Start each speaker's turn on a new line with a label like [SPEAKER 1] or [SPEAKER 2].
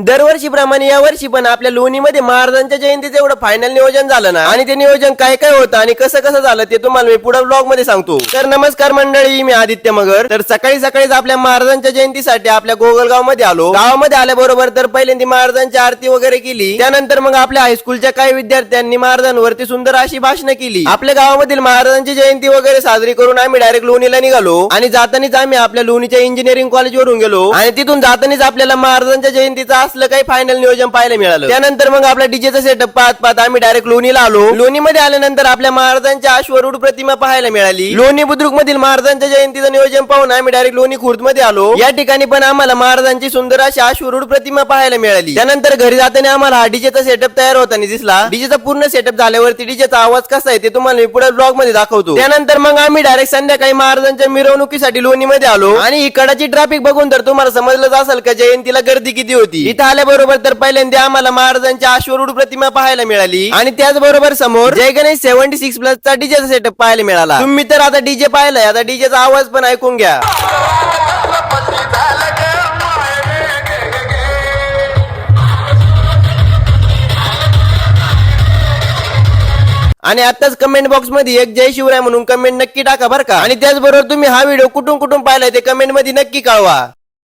[SPEAKER 1] दरवर्षीप्रमाणे या वर्षी पण आपल्या लोणीमध्ये महाराजांच्या जयंतीचं एवढं फायनल नियोजन झालं ना, आणि ते नियोजन काय काय होतं आणि कसं कसं झालं ते तुम्हाला मी पुढे ब्लॉग मध्ये सांगतो. तर नमस्कार मंडळी, मी आदित्य मगर. तर सकाळी सकाळीच आपल्या महाराजांच्या जयंतीसाठी आपल्या गोगलगाव मध्ये आलो. गावामध्ये आल्याबरोबर तर पहिल्यांदा महाराजांची आरती वगैरे केली. त्यानंतर मग आपल्या हायस्कूलच्या काही विद्यार्थ्यांनी महाराजांवरती सुंदर अशी भाषणं केली. आपल्या गावामधील महाराजांची जयंती वगैरे साजरी करून आम्ही डायरेक्ट लोणीला निघालो. आणि जातानीच आम्ही आपल्या लोणीच्या इंजिनिअरिंग कॉलेज वरून गेलो आणि तिथून जातानीच आपल्याला महाराजांच्या जयंतीचं असलं काही फायनल नियोजन पाहायला मिळालं. त्यानंतर मग आपल्या डीजेचा सेटअप पाहत पाहत आम्ही डायरेक्ट लोणीला आलो. लोणीमध्ये आल्यानंतर आपल्या महाराजांच्या अश्वरूढ प्रतिमा पाहायला मिळाली. लोणी बुद्रुक मधील महाराजांच्या जयंतीचं नियोजन पाहून आम्ही डायरेक्ट लोणी खुर्द मध्ये आलो. या ठिकाणी पण आम्हाला महाराजांची सुंदर अशी अश्वरूढ प्रतिमा पाहायला मिळाली. त्यानंतर घरी जाताना आम्हाला हा डीजेचा सेटअप तयार होताना दिसला. डीजेचा पूर्ण सेटअप झाल्यावरती डीजेचा आवाज कसा आहे ते तुम्हाला मी पुढे ब्लॉग मध्ये दाखवतो. त्यानंतर मग आम्ही डायरेक्ट संध्याकाळी महाराजांच्या मिरवणुकीसाठी लोणीमध्ये आलो. आणि इकडची ट्रॅफिक बघून तर तुम्हाला समजलंच असेल का जयंतीला गर्दी किती होती. इथं आल्याबरोबर तर पहिल्यांदा आम्हाला महाराजांची अश्वरूढ प्रतिमा पाहायला मिळाली. आणि त्याचबरोबर समोर जय गणेश 76 चा डीजेचा सेटअप पाहायला मिळाला. तुम्ही तर आता डीजे पाहिलाय, आता डीजेचा आवाज पण ऐकून घ्या. आणि आताच कमेंट बॉक्स मध्ये एक जय शिवराय म्हणून कमेंट नक्की टाका बरं का. आणि त्याचबरोबर तुम्ही हा व्हिडिओ कुठून कुठून पाहिलाय ते कमेंट मध्ये नक्की कळवा.